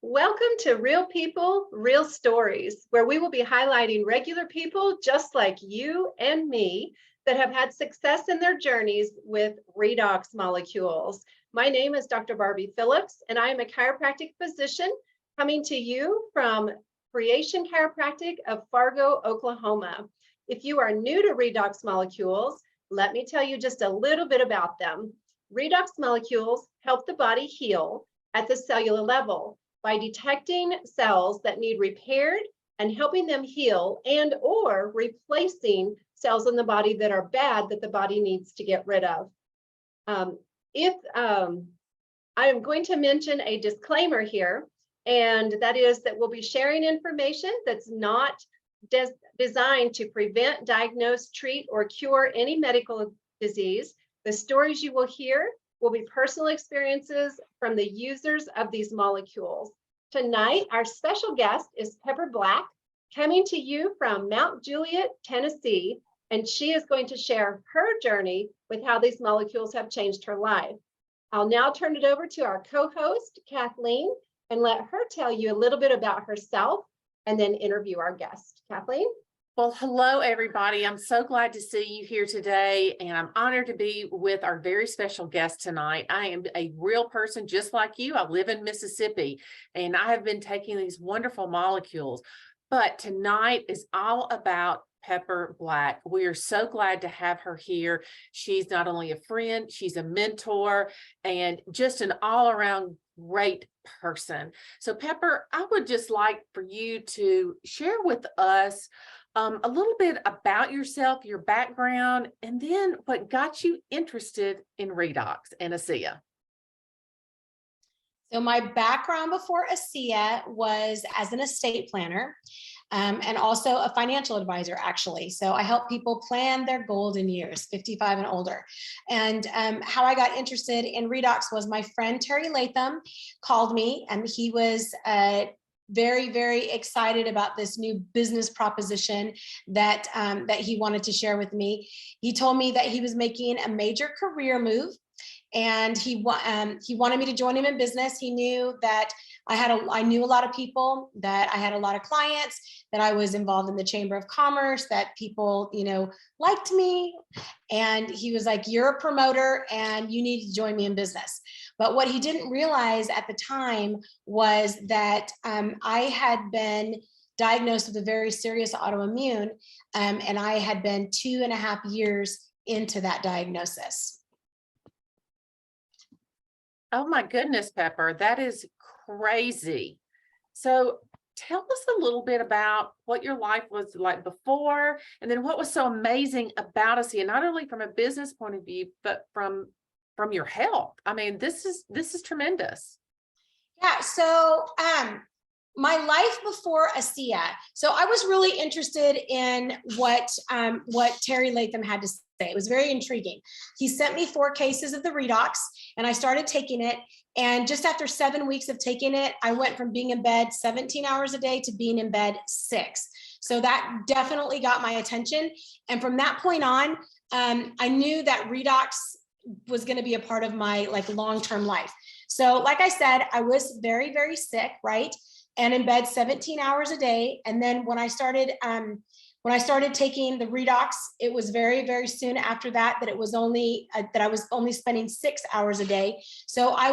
Welcome to Real People, Real Stories, where we will be highlighting regular people just like you and me that have had success in their journeys with redox molecules. My name is Dr. Barbie Phillips, and I am a chiropractic physician coming to you from Creation Chiropractic of Fargo, Oklahoma. If you are new to redox molecules, let me tell you just a little bit about them. Redox molecules help the body heal at the cellular level by detecting cells that need repaired and helping them heal, and or replacing cells in the body that are bad that the body needs to get rid of. I am going to mention a disclaimer here, and that is that we'll be sharing information that's not designed to prevent, diagnose, treat, or cure any medical disease. The stories you will hear will be personal experiences from the users of these molecules. Tonight, our special guest is Pepper Black, coming to you from Mount Juliet, Tennessee, and she is going to share her journey with how these molecules have changed her life. I'll now turn it over to our co-host, Kathleen, and let her tell you a little bit about herself and then interview our guest. Kathleen? Well, hello, everybody. I'm so glad to see you here today, and I'm honored to be with our very special guest tonight. I am a real person just like you. I live in Mississippi, and I have been taking these wonderful molecules. But tonight is all about Pepper Black. We are so glad to have her here. She's not only a friend, she's a mentor, and just an all-around great person. So, Pepper, I would just like for you to share with us a little bit about yourself, your background, and then what got you interested in redox and ASEA. So my background before ASEA was as an estate planner and also a financial advisor, actually. So I help people plan their golden years, 55 and older. And how I got interested in redox was my friend Terry Latham called me, and he was very, very excited about this new business proposition that that he wanted to share with me. He told me that he was making a major career move, and he wanted me to join him in business. He knew that I knew a lot of people, that I had a lot of clients, that I was involved in the Chamber of Commerce, that people, liked me. And he was like, "You're a promoter and you need to join me in business." But what he didn't realize at the time was that I had been diagnosed with a very serious autoimmune, and I had been 2.5 years into that diagnosis. Oh my goodness, Pepper, that is crazy. So tell us a little bit about what your life was like before, and then what was so amazing about ASEA, not only from a business point of view, but from your health. I mean, this is tremendous. Yeah, so my life before ASEA. So I was really interested in what Terry Latham had to say. It was very intriguing. He sent me 4 cases of the redox, and I started taking it. And just after 7 weeks of taking it, I went from being in bed 17 hours a day to being in bed 6. So that definitely got my attention. And from that point on, I knew that redox was going to be a part of my long-term life. So like I said, I was very, very sick, right? And in bed 17 hours a day. And then when I started taking the redox, it was very, very soon after that I was only spending 6 hours a day. So I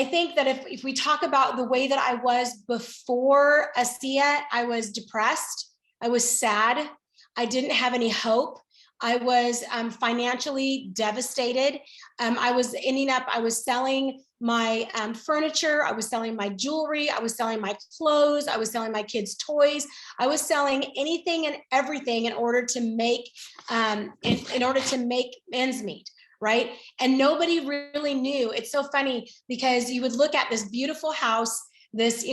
think that if we talk about the way that I was before ASEA, I was depressed, I was sad, I didn't have any hope. I was financially devastated. I was selling my furniture, I was selling my jewelry, I was selling my clothes, I was selling my kids' toys. I was selling anything and everything in order to make ends meet, right? And nobody really knew. It's so funny because you would look at this beautiful house, this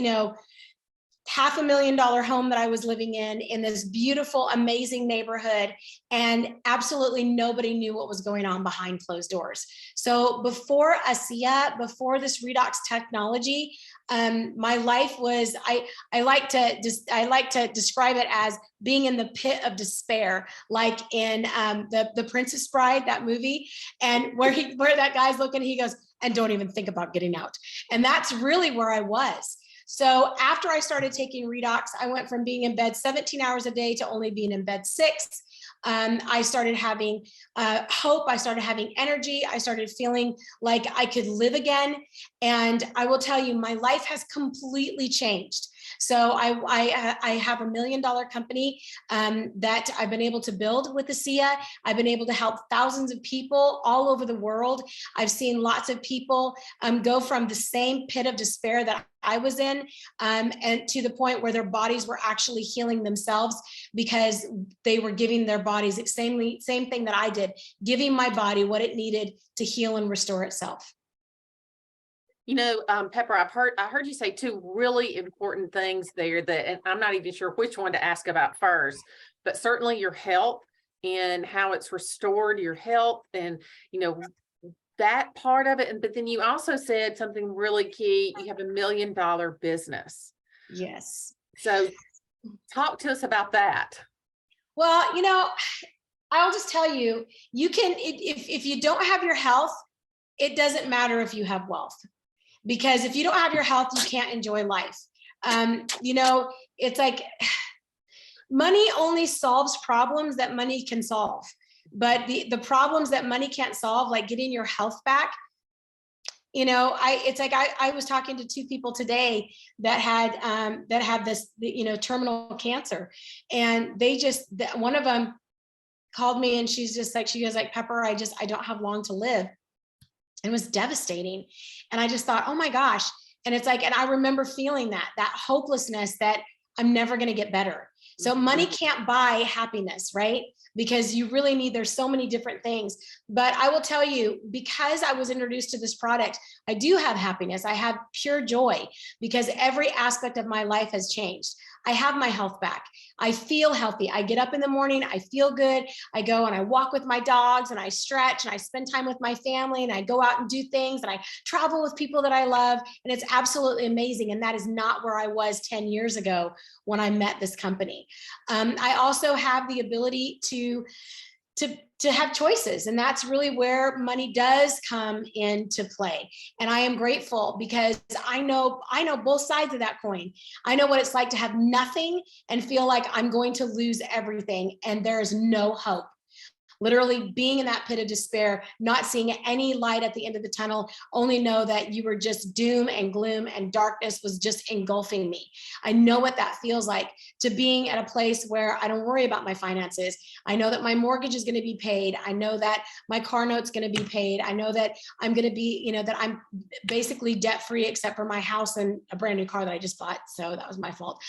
$500,000 home that I was living in this beautiful, amazing neighborhood, and absolutely nobody knew what was going on behind closed doors. So before ASEA, before this redox technology, my life was, I like to describe it as being in the pit of despair, like in the Princess Bride, that movie, and where that guy's looking, he goes, and don't even think about getting out. And that's really where I was. So after I started taking Redox, I went from being in bed 17 hours a day to only being in bed 6. I started having hope. I started having energy. I started feeling like I could live again. And I will tell you, my life has completely changed. So I have $1 million company that I've been able to build with ASEA. I've been able to help thousands of people all over the world. I've seen lots of people go from the same pit of despair that I was in, and to the point where their bodies were actually healing themselves because they were giving their bodies the same thing that I did, giving my body what it needed to heal and restore itself. You know, Pepper, I heard you say two really important things there that, and I'm not even sure which one to ask about first, but certainly your health and how it's restored your health and, you know, that part of it. And but then you also said something really key. You have $1 million business. Yes. So talk to us about that. Well, you know, I'll just tell you, you can, if you don't have your health, it doesn't matter if you have wealth. Because if you don't have your health, you can't enjoy life. You know, it's like money only solves problems that money can solve. But the problems that money can't solve, like getting your health back, you know, it's like I was talking to 2 people today that had this, you know, terminal cancer, and they just, one of them called me and she's just like, she goes like, Pepper, I don't have long to live. It was devastating. And I just thought, oh my gosh. And it's like, and I remember feeling that hopelessness that I'm never going to get better. So money can't buy happiness, right? Because you really need, there's so many different things. But I will tell you, because I was introduced to this product, I do have happiness. I have pure joy because every aspect of my life has changed. I have my health back. I feel healthy. I get up in the morning, I feel good. I go and I walk with my dogs and I stretch and I spend time with my family and I go out and do things and I travel with people that I love. And it's absolutely amazing. And that is not where I was 10 years ago when I met this company. I also have the ability to have choices. And that's really where money does come into play. And I am grateful because I know both sides of that coin. I know what it's like to have nothing and feel like I'm going to lose everything and there is no hope. Literally being in that pit of despair, not seeing any light at the end of the tunnel, only know that you were just doom and gloom and darkness was just engulfing me. I know what that feels like, to being at a place where I don't worry about my finances. I know that my mortgage is going to be paid. I know that my car note's going to be paid. I know that I'm going to be, you know, that I'm basically debt free except for my house and a brand new car that I just bought. So that was my fault.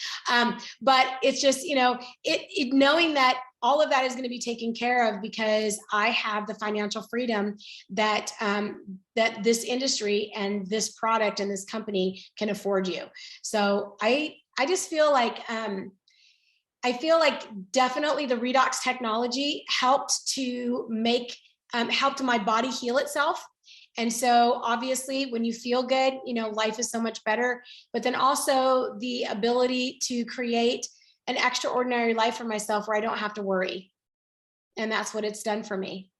But it's just, you know, it knowing that all of that is going to be taken care of because I have the financial freedom that that this industry and this product and this company can afford you. So I just feel like definitely the Redox technology helped to make helped my body heal itself. And so obviously when you feel good, you know, life is so much better, but then also the ability to create an extraordinary life for myself where I don't have to worry. And that's what it's done for me.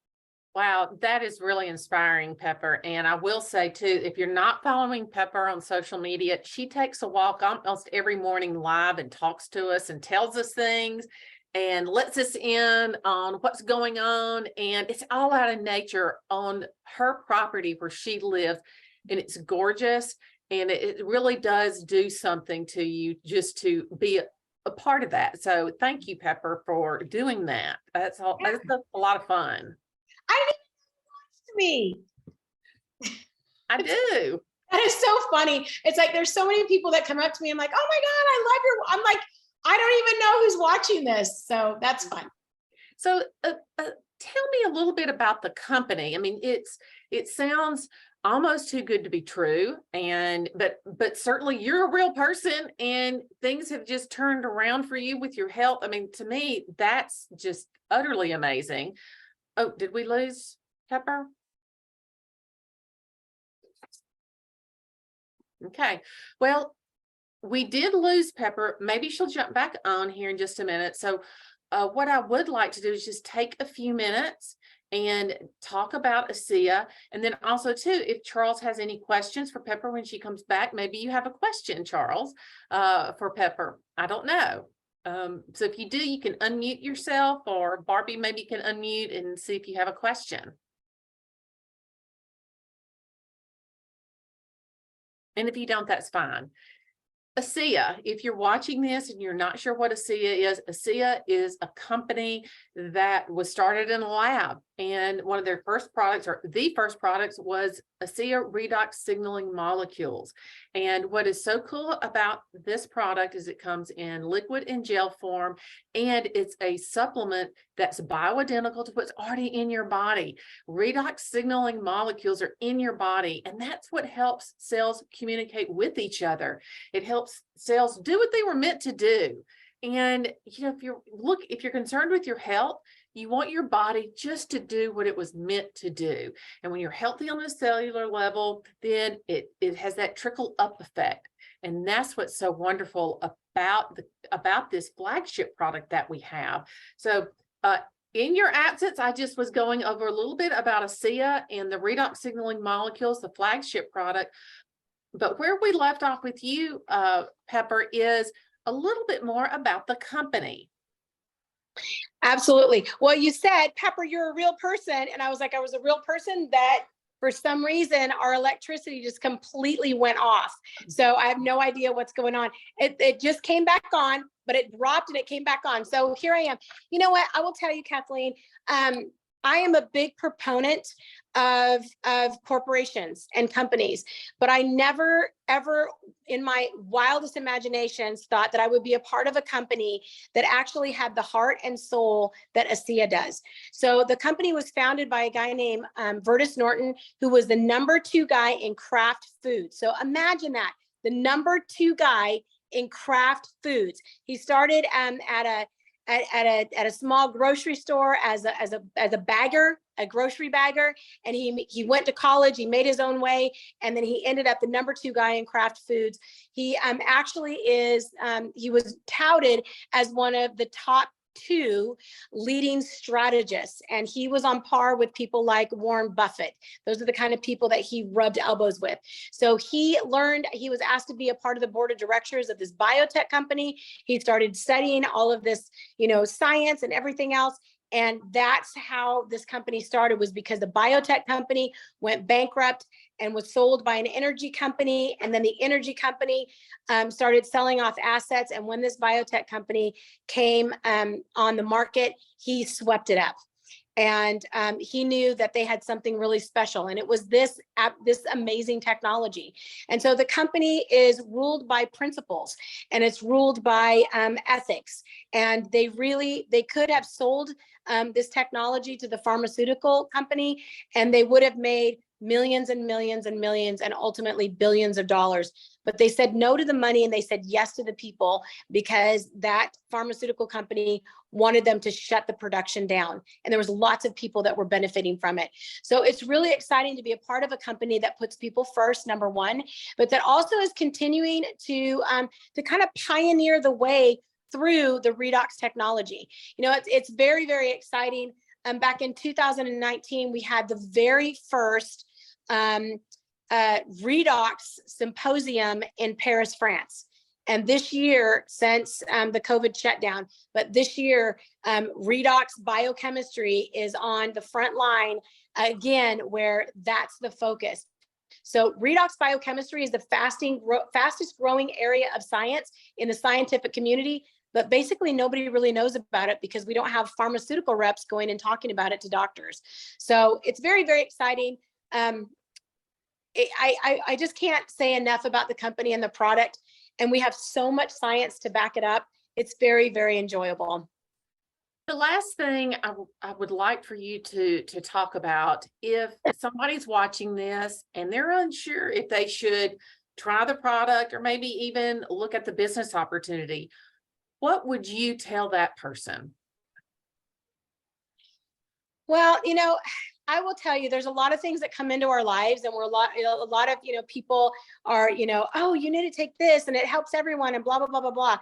Wow, that is really inspiring, Pepper. And I will say too, if you're not following Pepper on social media, she takes a walk almost every morning live and talks to us and tells us things and lets us in on what's going on. And it's all out of nature on her property where she lives. And it's gorgeous. And it really does do something to you just to be a part of that. So thank you, Pepper, for doing that. That's all. Yeah. That's a lot of fun. I didn't even watch me. I do. That is so funny. It's like there's so many people that come up to me. I'm like, oh my God, I love your. I'm like, I don't even know who's watching this. So that's fun. So tell me a little bit about the company. I mean, it sounds almost too good to be true. And but certainly you're a real person and things have just turned around for you with your health. I mean, to me, that's just utterly amazing. Oh, did we lose Pepper? Okay. Well, we did lose Pepper. Maybe she'll jump back on here in just a minute. So what I would like to do is just take a few minutes and talk about ASEA. And then also too, if Charles has any questions for Pepper when she comes back, maybe you have a question, Charles, for Pepper. I don't know. So if you do, you can unmute yourself, or Barbie maybe can unmute and see if you have a question. And if you don't, that's fine. ASEA, if you're watching this and you're not sure what ASEA is a company that was started in a lab, and one of their first products, or the first products, was ASEA redox signaling molecules. And what is so cool about this product is it comes in liquid and gel form, and it's a supplement that's bioidentical to what's already in your body. Redox signaling molecules are in your body, and that's what helps cells communicate with each other. It helps cells do what they were meant to do. And if you're concerned with your health, you want your body just to do what it was meant to do. And when you're healthy on a cellular level, then it has that trickle up effect. And that's what's so wonderful about this flagship product that we have. So in your absence, I just was going over a little bit about ASEA and the redox signaling molecules, the flagship product. But where we left off with you, Pepper, is a little bit more about the company. Absolutely. Well, you said, Pepper, you're a real person. And I was like, I was a real person that for some reason, our electricity just completely went off. So I have no idea what's going on. It just came back on, but it dropped and it came back on. So here I am. You know what? I will tell you, Kathleen, I am a big proponent of corporations and companies, but I never, ever in my wildest imaginations thought that I would be a part of a company that actually had the heart and soul that ASEA does. So the company was founded by a guy named Vertus Norton, who was the #2 guy in craft foods. So imagine that, the #2 guy in craft foods. He started at a small grocery store as a bagger, a grocery bagger, and he went to college. He made his own way, and then he ended up the #2 guy in craft foods. He actually is he was touted as one of the top 2 leading strategists, and he was on par with people like Warren Buffett. Those are the kind of people that he rubbed elbows with. So he was asked to be a part of the board of directors of this biotech company. He started studying all of this, science and everything else. And that's how this company started, was because the biotech company went bankrupt and was sold by an energy company. And then the energy company started selling off assets. And when this biotech company came on the market, he swept it up. And he knew that they had something really special, and it was this amazing technology. And so the company is ruled by principles, and it's ruled by ethics. And they could have sold this technology to the pharmaceutical company, and they would have made millions and millions and millions and ultimately billions of dollars. But they said no to the money and they said yes to the people, because that pharmaceutical company wanted them to shut the production down. And there was lots of people that were benefiting from it. So it's really exciting to be a part of a company that puts people first, #1, but that also is continuing to kind of pioneer the way through the redox technology. It's very, very exciting. Back in 2019, we had the very first redox symposium in Paris, France. And this year, since the COVID shutdown, but this year, redox biochemistry is on the front line again, where that's the focus. So redox biochemistry is the fastest growing area of science in the scientific community. But basically, nobody really knows about it because we don't have pharmaceutical reps going and talking about it to doctors. So it's very, very exciting. I just can't say enough about the company and the product. And we have so much science to back it up. It's very, very enjoyable. The last thing I would like for you to talk about, if somebody's watching this and they're unsure if they should try the product or maybe even look at the business opportunity, what would you tell that person? Well, I will tell you, there's a lot of things that come into our lives, and we're a lot of, people are, oh, you need to take this and it helps everyone and blah, blah, blah, blah, blah.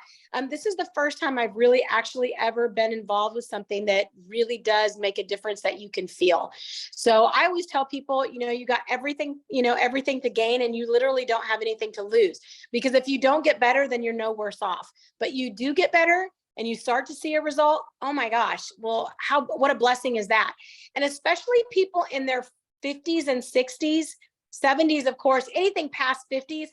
This is the first time I've really actually ever been involved with something that really does make a difference that you can feel. So I always tell people, you got everything, everything to gain, and you literally don't have anything to lose, because if you don't get better, then you're no worse off. But you do get better and you start to see a result. Oh my gosh, well, what a blessing is that? And especially people in their 50s and 60s, 70s, of course, anything past 50s.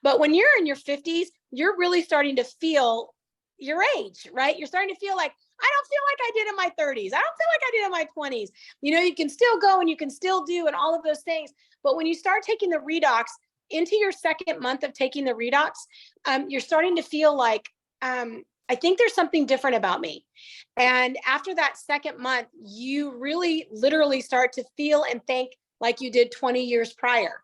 But when you're in your 50s, you're really starting to feel your age, right? You're starting to feel like, I don't feel like I did in my 30s. I don't feel like I did in my 20s. You can still go and you can still do and all of those things. But when you start taking the redox into your second month of taking the redox, you're starting to feel like, I think there's something different about me. And after that second month, you really literally start to feel and think like you did 20 years prior.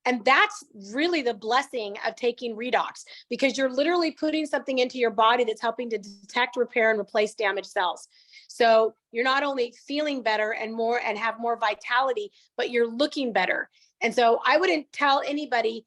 And that's really the blessing of taking redox, because you're literally putting something into your body that's helping to detect, repair, and replace damaged cells. So you're not only feeling better and have more vitality, but you're looking better. And so I wouldn't tell anybody,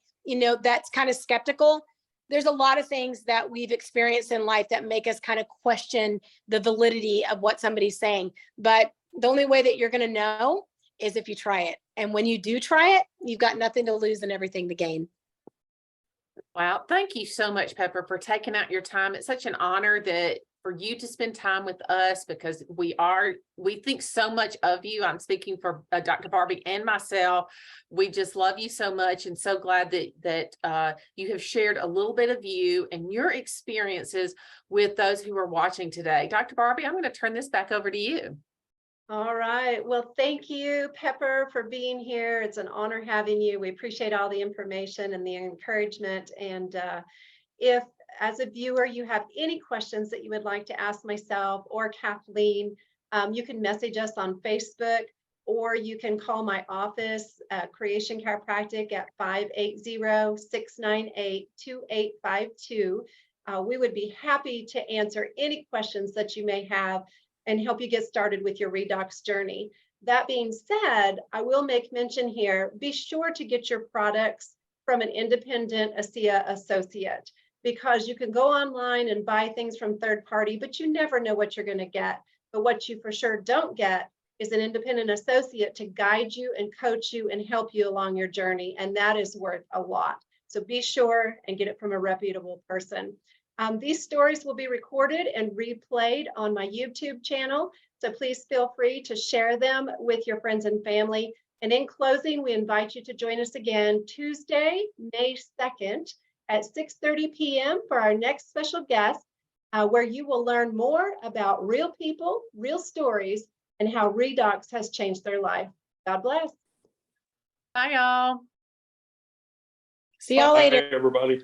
that's kind of skeptical. There's a lot of things that we've experienced in life that make us kind of question the validity of what somebody's saying. But the only way that you're going to know is if you try it. And when you do try it, you've got nothing to lose and everything to gain. Wow. Thank you so much, Pepper, for taking out your time. It's such an honor that for you to spend time with us, because we think so much of you. I'm speaking for Dr. Barbie and myself. We just love you so much, and so glad that you have shared a little bit of you and your experiences with those who are watching today. Dr. Barbie, I'm going to turn this back over to you. All right. Well, thank you, Pepper, for being here. It's an honor having you. We appreciate all the information and the encouragement. And if, as a viewer, you have any questions that you would like to ask myself or Kathleen, you can message us on Facebook, or you can call my office, Creation Chiropractic, at 580-698-2852. We would be happy to answer any questions that you may have and help you get started with your redox journey. That being said, I will make mention here, be sure to get your products from an independent ASEA associate, because you can go online and buy things from third party, but you never know what you're going to get. But what you for sure don't get is an independent associate to guide you and coach you and help you along your journey. And that is worth a lot. So be sure and get it from a reputable person. These stories will be recorded and replayed on my YouTube channel. So please feel free to share them with your friends and family. And in closing, we invite you to join us again Tuesday, May 2nd at 6:30 p.m. for our next special guest, where you will learn more about real people, real stories, and how redox has changed their life. God bless. Bye, y'all. See y'all later. Bye, everybody.